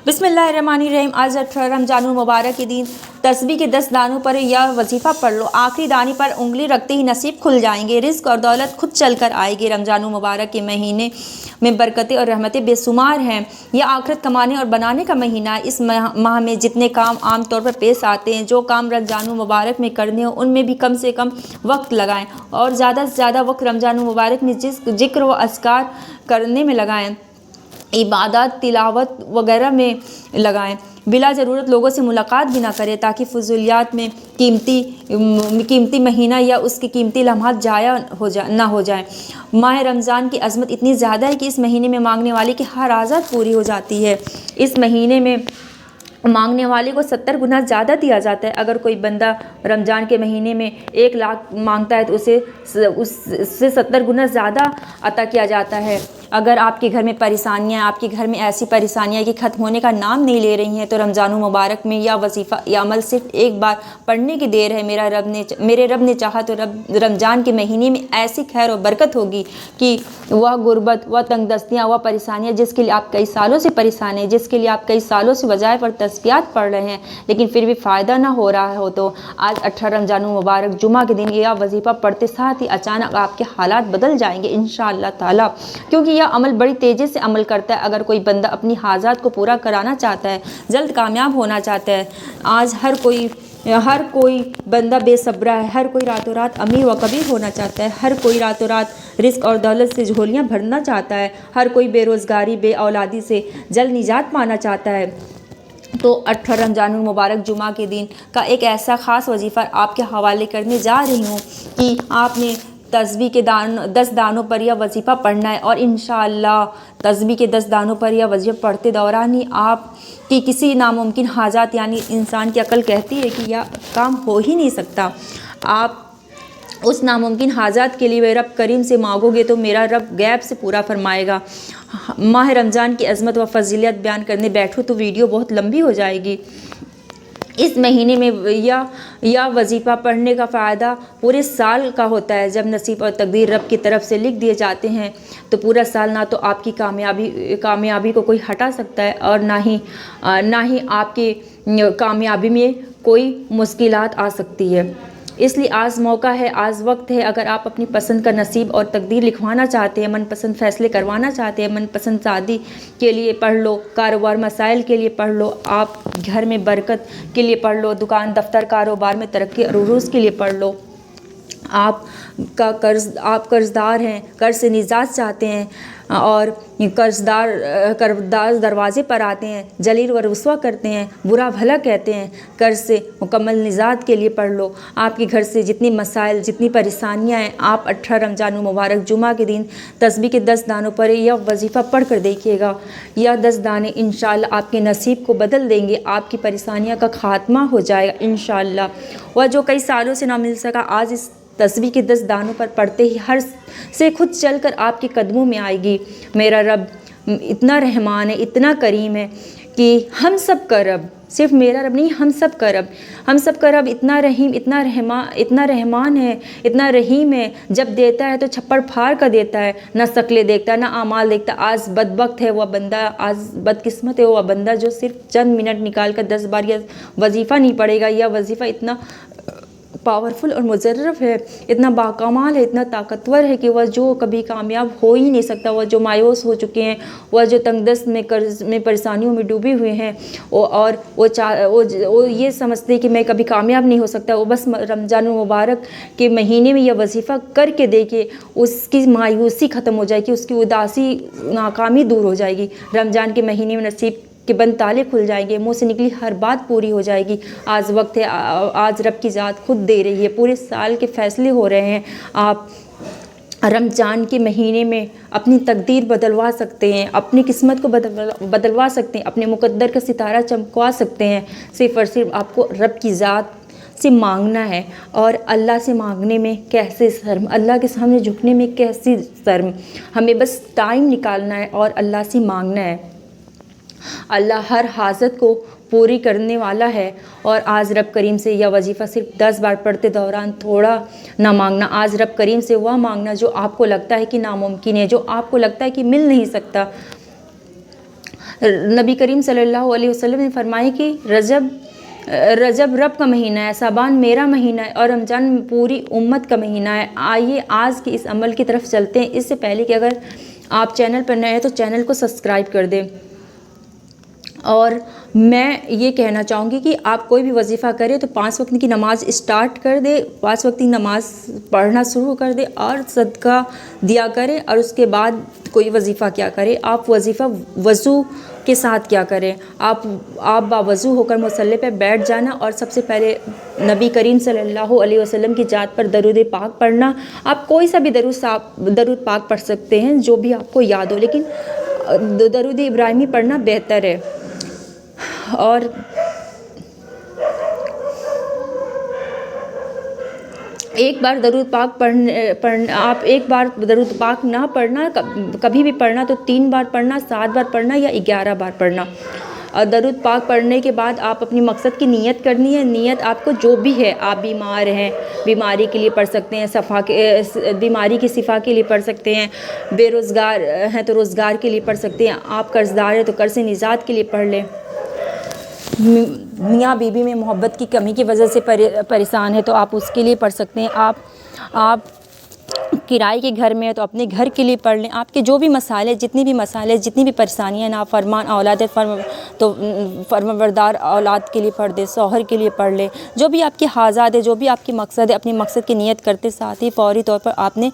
बिस्मिल्लाहिर्रहमानिर्रहीम। आज 18 रमजान मुबारक के दिन तस्बीह के 10 दानों पर यह वजीफ़ा पढ़ लो। आखिरी दाने पर उंगली रखते ही नसीब खुल जाएंगे, रिज़्क और दौलत खुद चल कर आएगी। रमजान मुबारक के महीने में बरकतें और रहमतें बेशुमार हैं। यह आखिरत कमाने और बनाने का महीना है। इस माह में जितने काम आम तौर पर पेश आते हैं, जो काम रमजान मुबारक में करने हो उनमें भी कम से कम वक्त लगाएँ और ज़्यादा से ज़्यादा वक्त रमजान मुबारक में जिक्र व अस्कार करने में लगाएँ, इबादत तिलावत वगैरह में लगाएं। बिला ज़रूरत लोगों से मुलाकात भी ना करें ताकि फजूलियात में कीमती महीना या उसके कीमती लम्हात जाया ना हो जाए। माह रमज़ान की अज़मत इतनी ज़्यादा है कि इस महीने में मांगने वाले की हर आज़त पूरी हो जाती है। इस महीने में मांगने वाले को 70 गुना ज़्यादा दिया जाता है। अगर कोई बंदा रमज़ान के महीने में 1 लाख मांगता है तो उससे 70 गुना ज़्यादा अता किया जाता है। अगर आपके घर में परेशानियाँ, आपके घर में ऐसी परेशानियाँ कि ख़त्म होने का नाम नहीं ले रही हैं, तो रमज़ान मुबारक में यह वजीफ़ा या अमल सिर्फ एक बार पढ़ने की देर है। मेरे रब ने चाहा तो रमज़ान के महीने में ऐसी खैर और बरकत होगी कि वह गुर्बत, वह तंगदस्तियाँ, वह परेशानियाँ जिसके लिए आप कई सालों से परेशान हैं, जिसके लिए आप कई सालों से वज़ाइफ़ और तस्बीहात पढ़ रहे हैं लेकिन फिर भी फ़ायदा ना हो रहा हो, तो आज 18 रमज़ान मुबारक जुमा के दिन यह वजीफ़ा पढ़ते साथ ही अचानक आपके हालात बदल जाएंगे इंशाअल्लाह ताला, क्योंकि यह अमल बड़ी तेज़ी से अमल करता है। अगर कोई बंदा अपनी हाजात को पूरा कराना चाहता है, जल्द कामयाब होना चाहता है, आज हर कोई बंदा बेसब्रा है, हर कोई रातों रात अमीर व कबीर होना चाहता है, हर कोई रातों रात रिस्क और दौलत से झोलियाँ भरना चाहता है, हर कोई बेरोज़गारी बे औलादी से जल्द निजात पाना चाहता है। तो 18 रमज़ान मुबारक जुमा के दिन का एक ऐसा ख़ास वजीफ़ा आपके हवाले करने जा रही हूँ कि आपने तस्बीह के 10 दानों पर यह वजीफ़ा पढ़ना है और इंशाअल्लाह तस्बीह के 10 दानों पर यह वजीफ़ा पढ़ते दौरान ही आपकी किसी नामुमकिन हाजात, यानी इंसान की अक्ल कहती है कि यह काम हो ही नहीं सकता, आप उस नामुमकिन हाजात के लिए रब करीम से मांगोगे तो मेरा रब गैब से पूरा फरमाएगा। माह रमज़ान की अज़मत व फजीलियत बयान करने बैठूँ तो वीडियो बहुत लंबी हो जाएगी। इस महीने में यह वजीफ़ा पढ़ने का फ़ायदा पूरे साल का होता है। जब नसीब और तकदीर रब की तरफ से लिख दिए जाते हैं तो पूरा साल ना तो आपकी कामयाबी को कोई हटा सकता है और ना ही आपकी कामयाबी में कोई मुश्किलात आ सकती है। इसलिए आज मौका है, आज वक्त है। अगर आप अपनी पसंद का नसीब और तकदीर लिखवाना चाहते हैं, मनपसंद फ़ैसले करवाना चाहते हैं, मनपसंद शादी के लिए पढ़ लो, कारोबार मसाइल के लिए पढ़ लो, आप घर में बरकत के लिए पढ़ लो, दुकान दफ्तर कारोबार में तरक्की और उरूज़ के लिए पढ़ लो, आप कर्ज़दार हैं, कर्ज़ से निजात चाहते हैं और कर्ज़दार दरवाज़े पर आते हैं, जलील व रुस्वा करते हैं, बुरा भला कहते हैं, कर्ज़ से मुकम्मल निजात के लिए पढ़ लो। आपके घर से जितनी मसाइल, जितनी परेशानियां हैं, आप 18 रमज़ान मुबारक जुमा के दिन तस्बीह के 10 दानों पर यह वजीफ़ा पढ़ कर देखिएगा। यह 10 दाने इंशाअल्लाह आपके नसीब को बदल देंगे, आपकी परेशानियाँ का खात्मा हो जाएगा इंशाअल्लाह। वह जो कई सालों से ना मिल सका, आज इस तस्बीह के 10 दानों पर पढ़ते ही हर से खुद चलकर आपके कदमों में आएगी। मेरा रब इतना रहमान है, इतना करीम है कि हम सब का रब, सिर्फ मेरा रब नहीं, हम सब का रब इतना रहीम, इतना रहमान है, इतना रहीम है। जब देता है तो छप्पड़ फाड़ कर देता है, ना शक्लें देखता, ना आमाल देखता। आज बदबख्त है वह बंदा, आज बदकिस्मत है वह बंदा जो सिर्फ चंद मिनट निकाल कर 10 बार यह वजीफ़ा नहीं पढ़ेगा। यह वजीफ़ा इतना पावरफुल और मुजर्रफ है, इतना बाकमाल है, इतना ताकतवर है कि वह जो कभी कामयाब हो ही नहीं सकता, वह जो मायूस हो चुके हैं, वह जो तंगदस्त में कर्ज में परेशानियों में डूबे हुए हैं और वो ये समझते हैं कि मैं कभी कामयाब नहीं हो सकता, वो बस रमज़ान मुबारक के महीने में यह वजीफ़ा करके देखे, उसकी मायूसी ख़त्म हो जाएगी, उसकी उदासी नाकामी दूर हो जाएगी। रमज़ान के महीने में नसीब के बंद ताले खुल जाएंगे, मुंह से निकली हर बात पूरी हो जाएगी। आज वक्त है, आज रब की ज़ात खुद दे रही है, पूरे साल के फ़ैसले हो रहे हैं। आप रमज़ान के महीने में अपनी तकदीर बदलवा सकते हैं, अपनी किस्मत को बदलवा सकते हैं, अपने मुकद्दर का सितारा चमकवा सकते हैं। सिर्फ़ और सिर्फ आपको रब की ज़ात से मांगना है। और अल्लाह से मांगने में कैसे शर्म, अल्लाह के सामने झुकने में कैसी शर्म, हमें बस टाइम निकालना है और अल्लाह से मांगना है। अल्लाह हर हाजत को पूरी करने वाला है। और आज रब करीम से यह वजीफ़ा सिर्फ 10 बार पढ़ते दौरान थोड़ा ना मांगना, आज रब करीम से वह मांगना जो आपको लगता है कि नामुमकिन है, जो आपको लगता है कि मिल नहीं सकता। नबी करीम सल्लल्लाहु अलैहि वसल्लम ने फरमाया कि रजब रब का महीना है, शाबान मेरा महीना है और रमज़ान पूरी उम्मत का महीना है। आइए आज के इस अमल की तरफ चलते हैं। इससे पहले कि अगर आप चैनल पर नए हैं तो चैनल को सब्सक्राइब कर दें। और मैं ये कहना चाहूँगी कि आप कोई भी वजीफ़ा करें तो 5 वक्त की नमाज़ स्टार्ट कर दे, 5 वक्त की नमाज़ पढ़ना शुरू कर दे और सदका दिया करें। और उसके बाद कोई वजीफ़ा क्या करें, आप वजीफ़ा वज़ू के साथ क्या करें, आप बावज़ू होकर मुसल्ले पे बैठ जाना और सबसे पहले नबी करीम सल्लल्लाहु अलैहि वसल्लम की ज़ात पर दरूद पाक पढ़ना। आप कोई सा भी दरूद पाक पढ़ सकते हैं जो भी आपको याद हो, लेकिन दरूद इब्राहिमी पढ़ना बेहतर है। और एक बार दरूद पाक आप एक बार दरूद पाक ना पढ़ना, कभी भी पढ़ना तो 3 बार पढ़ना, 7 बार पढ़ना या 11 बार पढ़ना। और दरूद पाक पढ़ने के बाद आप अपनी मकसद की नियत करनी है। नियत आपको जो भी है, आप बीमार हैं बीमारी के लिए पढ़ सकते हैं, बीमारी की शिफा के लिए पढ़ सकते हैं, बेरोज़गार हैं तो रोज़गार के लिए पढ़ सकते हैं, आप कर्ज़दार हैं तो कर्ज़ से निजात के लिए पढ़ लें, मियाँ बीवी में मोहब्बत की कमी की वजह से परेशान है तो आप उसके लिए पढ़ सकते हैं, आप किराए के घर में है तो अपने घर के लिए पढ़ लें। आपके जो भी मसाले, जितनी भी परेशानियाँ ना फरमान औलाद तो फरमाबरदार औलाद के लिए पढ़ दे, शौहर के लिए पढ़ ले। जो भी आपके हाजात है, जो भी आपकी मकसद है, अपनी मकसद की नियत करते साथ ही फौरी तौर पर आपने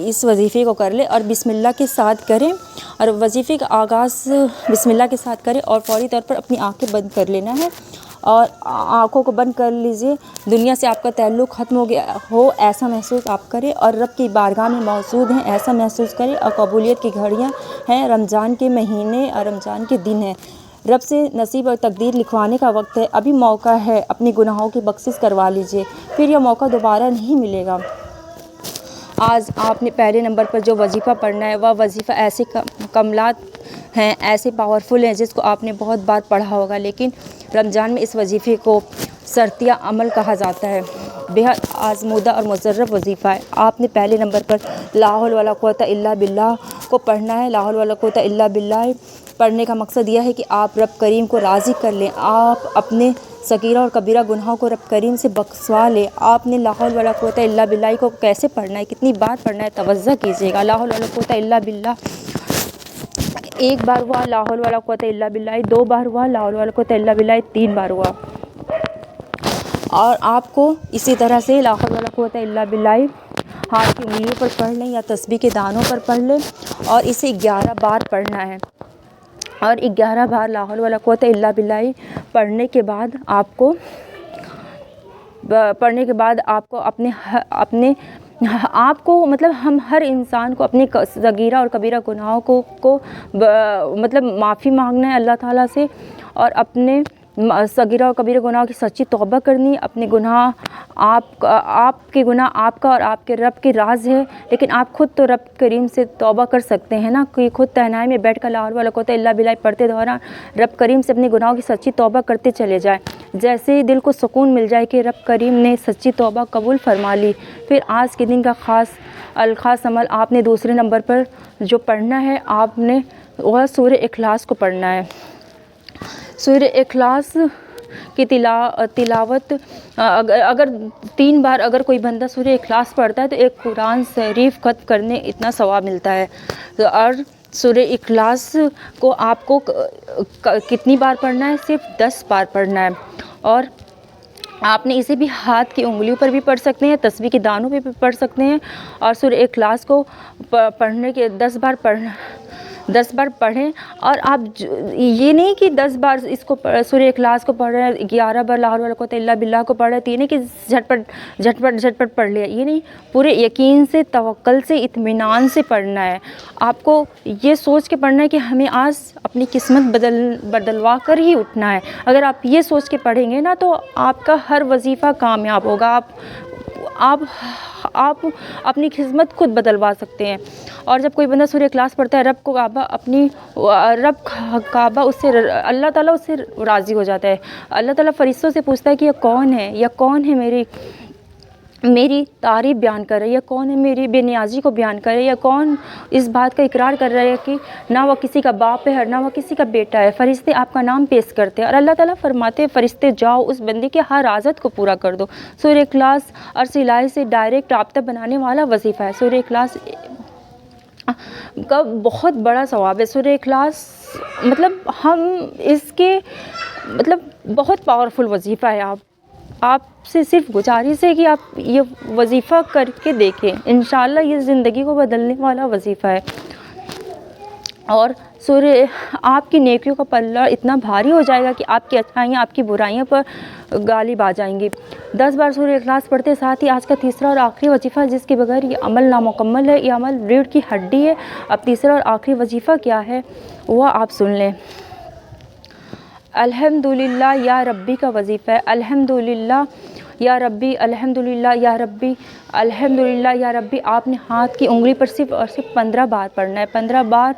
इस वजीफ़े को कर ले और बिस्मिल्लाह के साथ करें। और वजीफ़े का आगाज़ बिस्मिल्लाह के साथ करें और फौरी तौर पर अपनी आँखें बंद कर लेना है और आँखों को बंद कर लीजिए। दुनिया से आपका ताल्लुक़ ख़त्म हो गया हो ऐसा महसूस आप करें और रब की बारगाह में मौजूद हैं ऐसा महसूस करें। और कबूलियत की घड़ियाँ हैं, रमज़ान के महीने और रमज़ान के दिन हैं, रब से नसीब और तकदीर लिखवाने का वक्त है। अभी मौका है, अपने गुनाहों की बख्शिश करवा लीजिए, फिर यह मौका दोबारा नहीं मिलेगा। आज आपने पहले नंबर पर जो वजीफ़ा पढ़ना है वह वजीफ़ा ऐसे कमलात हैं, ऐसे पावरफुल हैं जिसको आपने बहुत बार पढ़ा होगा, लेकिन रमज़ान में इस वजीफ़े को सरतिया अमल कहा जाता है। बेहद आज़मूदा और मुजर्रब वजीफ़ा है। आपने पहले नंबर पर ला हौल वला कुव्वता इल्ला बिल्लाह को पढ़ना है। ला हौल वला कुव्वता इल्ला बिल्लाह पढ़ने का मकसद यह है कि आप रब करीम को राज़ी कर लें, आप अपने सगीरा और कबीरा गुनाहों को रब करीम से बख्शवा लें। आपने ला हौल वला कुव्वता इल्ला बिल्लाह को कैसे पढ़ना है, कितनी बार पढ़ना है, तवज्जो कीजिएगा। ला हौल वला कुव्वता इल्ला बिल्लाह 1 बार हुआ, ला हौल वला कुव्वता इल्ला बिल्लाह 2 बार हुआ, ला हौल वला कुव्वता इल्ला बिल्लाह 3 बार हुआ। और आपको इसी तरह से ला हौल वला कुव्वता इल्ला बिल्लाह हाथ की उंगलियों पर पढ़ लें या तस्बीह के दानों पर पढ़ लें और इसे 11 बार पढ़ना है। और 11 बार ला हौल वला कुव्वता इल्ला बिल्लाह पढ़ने के बाद आपको अपने आपको मतलब हम हर इंसान को अपने सगीरा और कबीरा गुनाहों को मतलब माफ़ी मांगना है अल्लाह ताला से और अपने सगीरा और कबीरा गुनाहों की सच्ची तौबा करनी है। अपने गुनाह आपके गुनाह आपका और आपके रब के राज है, लेकिन आप खुद तो रब करीम से तौबा कर सकते हैं ना, कि खुद तहनाई में बैठ कर ला हौल वला कुव्वता इल्ला बिल्लाह पढ़ते दौरान रब करीम से अपने गुनाहों की सच्ची तौबा करते चले जाएं। जैसे ही दिल को सुकून मिल जाए कि रब करीम ने सच्ची तौबा कबूल फरमा ली, फिर आज के दिन का ख़ास अमल आपने दूसरे नंबर पर जो पढ़ना है, आपने वह सूरह इखलास को पढ़ना है। सूरह इखलास की तिलावत अगर 3 बार अगर कोई बंदा सूरह इखलास पढ़ता है तो एक कुरान शरीफ ख़त्म करने इतना सवाब मिलता है। और सूरह इखलास को आपको कितनी बार पढ़ना है, सिर्फ 10 बार पढ़ना है। और आपने इसे भी हाथ की उंगलियों पर भी पढ़ सकते हैं, तस्बीह के दानों पे भी पढ़ सकते हैं। और सूरह इखलास को पढ़ने के 10 बार पढ़ें। और आप ये नहीं कि 10 बार इसको सूरह इखलास को पढ़ रहे हैं, 11 बार ला हौल वला कुव्वता इल्ला बिल्लाह को पढ़ रहे हैं, तो ये नहीं कि झटपट पढ़ लिया, ये नहीं, पूरे यकीन से, तवक्कल से, इत्मीनान से पढ़ना है। आपको ये सोच के पढ़ना है कि हमें आज अपनी किस्मत बदलवा कर ही उठना है। अगर आप ये सोच के पढ़ेंगे ना तो आपका हर वजीफ़ा कामयाब होगा। आप अपनी किस्मत खुद बदलवा सकते हैं। और जब कोई बंदा सूरह इखलास पढ़ता है, रब काबा उससे अल्लाह ताला उससे राज़ी हो जाता है। अल्लाह ताला फरिश्तों से पूछता है कि यह कौन है, मेरी میری تعریف بیان کر رہی ہے، کون ہے میری بے نیازی کو بیان کر رہی ہے، کون اس بات کا اقرار کر رہا ہے کہ نہ وہ کسی کا باپ ہے نہ وہ کسی کا بیٹا ہے۔ فرشتے آپ کا نام پیش کرتے ہیں اور اللہ تعالیٰ فرماتے ہیں فرشتے جاؤ اس بندے کے ہر حاجت کو پورا کر دو۔ سورہ اخلاص عرش الہی سے ڈائریکٹ رابطہ بنانے والا وظیفہ ہے۔ سورہ اخلاص کا بہت بڑا ثواب ہے۔ سورہ اخلاص مطلب ہم اس کے مطلب بہت پاورفل وظیفہ ہے۔ آپ سے صرف گزارش ہے کہ آپ یہ وظیفہ کر کے دیکھیں، انشاءاللہ یہ زندگی کو بدلنے والا وظیفہ ہے۔ اور آپ کی نیکیوں کا پلہ اتنا بھاری ہو جائے گا کہ آپ کی اچھائیاں آپ کی برائیوں پر غالب آ جائیں گی۔ 10 بار سورہ اخلاص پڑھتے، ساتھ ہی آج کا تیسرا اور آخری وظیفہ جس کے بغیر یہ عمل نامکمل ہے، یہ عمل ریڑھ کی ہڈی ہے۔ اب تیسرا اور آخری وظیفہ کیا ہے وہ آپ سن لیں۔ الحمدللہ یا ربی کا وظیفہ ہے۔ الحمدللہ یا ربی، الحمدللہ یا ربی، الحمدللہ یا ربی۔ آپ نے ہاتھ کی انگلی پر صرف اور صرف 15 بار پڑھنا ہے۔ 15 بار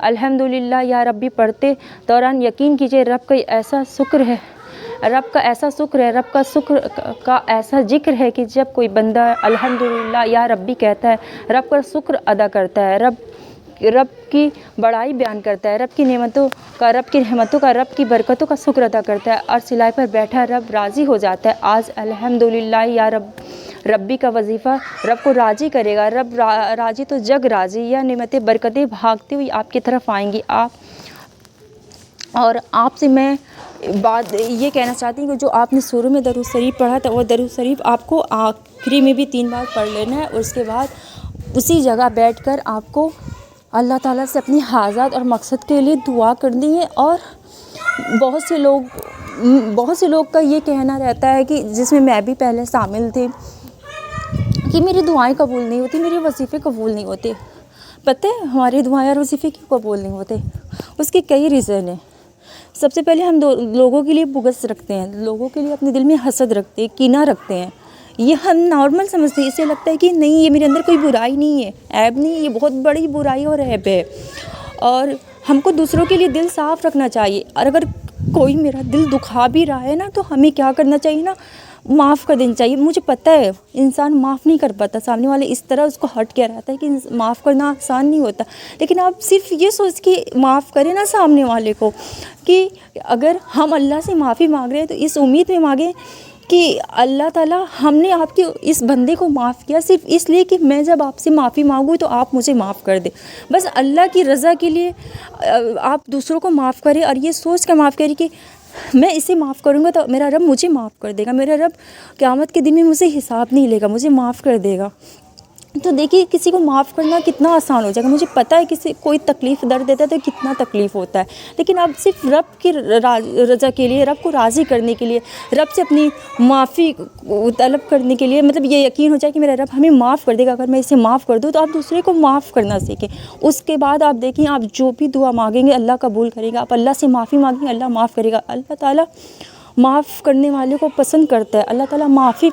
الحمدللہ یا ربی پڑھتے دوران یقین کیجئے رب کا ایسا شکر ہے، رب کا ایسا شکر ہے، رب کا شکر کا ایسا ذکر ہے کہ جب کوئی بندہ الحمدللہ یا ربی کہتا ہے، رب کا شکر ادا کرتا ہے، رب کی بڑائی بیان کرتا ہے، رب کی نعمتوں کا، رب کی برکتوں کا شکر ادا کرتا ہے، عرش الہی پر بیٹھا رب راضی ہو جاتا ہے۔ آج الحمدللہ یا ربی کا وظیفہ رب کو راضی کرے گا۔ رب راضی تو جگ راضی، یا نعمتیں برکتیں بھاگتی ہوئی آپ کی طرف آئیں گی۔ اور آپ سے میں بات یہ کہنا چاہتی ہوں کہ جو آپ نے شروع میں درود شریف پڑھا تھا وہ درود شریف آپ کو آخری میں بھی 3 بار پڑھ لینا ہے، اور اس کے بعد اسی جگہ بیٹھ کر آپ کو اللہ تعالیٰ سے اپنی حاجات اور مقصد کے لیے دعا کرنی ہے۔ اور بہت سے لوگ کا یہ کہنا رہتا ہے کہ جس میں بھی پہلے شامل تھی کہ میری دعائیں قبول نہیں ہوتی، میرے وظیفے قبول نہیں ہوتے۔ پتہ ہے ہماری دعائیں اور وظیفے کیوں قبول نہیں ہوتے؟ اس کے کئی ریزن ہیں۔ سب سے پہلے ہم لوگوں کے لیے بغض رکھتے ہیں، لوگوں کے لیے اپنے دل میں حسد رکھتے ہیں، کینہ رکھتے ہیں۔ یہ ہم نارمل سمجھتے ہیں، اسے لگتا ہے کہ نہیں یہ میرے اندر کوئی برائی نہیں ہے، عیب نہیں ہے، یہ بہت بڑی برائی اور عیب ہے۔ اور ہم کو دوسروں کے لیے دل صاف رکھنا چاہیے، اور اگر کوئی میرا دل دکھا بھی رہا ہے نا تو ہمیں کیا کرنا چاہیے نا، معاف کر دینا چاہیے۔ مجھے پتہ ہے انسان معاف نہیں کر پاتا، سامنے والے اس طرح اس کو ہرٹ کیا رہتا ہے کہ معاف کرنا آسان نہیں ہوتا، لیکن آپ صرف یہ سوچ کے معاف کریں نا سامنے والے کو کہ اگر ہم اللہ سے معافی مانگ رہے ہیں تو اس امید میں مانگیں کہ اللہ تعالیٰ ہم نے آپ کے اس بندے کو معاف کیا صرف اس لیے کہ میں جب آپ سے معافی مانگوں تو آپ مجھے معاف کر دیں۔ بس اللہ کی رضا کے لیے آپ دوسروں کو معاف کریں، اور یہ سوچ کر معاف کریں کہ میں اسے معاف کروں گا تو میرا رب مجھے معاف کر دے گا، میرا رب قیامت کے دن میں مجھے حساب نہیں لے گا، مجھے معاف کر دے گا۔ تو دیکھیے کسی کو معاف کرنا کتنا آسان ہو جائے گا۔ مجھے پتہ ہے کوئی تکلیف درد دیتا ہے تو کتنا تکلیف ہوتا ہے، لیکن آپ صرف رب کی رضا کے لیے، رب کو راضی کرنے کے لیے، رب سے اپنی معافی طلب کرنے کے لیے، مطلب یہ یقین ہو جائے کہ میرا رب ہمیں معاف کر دے گا، اگر میں اسے معاف کر دوں تو آپ دوسرے کو معاف کرنا سیکھیں۔ اس کے بعد آپ دیکھیں آپ جو بھی دعا مانگیں گے اللہ قبول کرے گا۔ آپ اللہ سے معافی مانگیں گے اللہ معاف کرے گا۔ اللہ تعالیٰ معاف کرنے والے کو پسند کرتا ہے، اللہ تعالیٰ معافی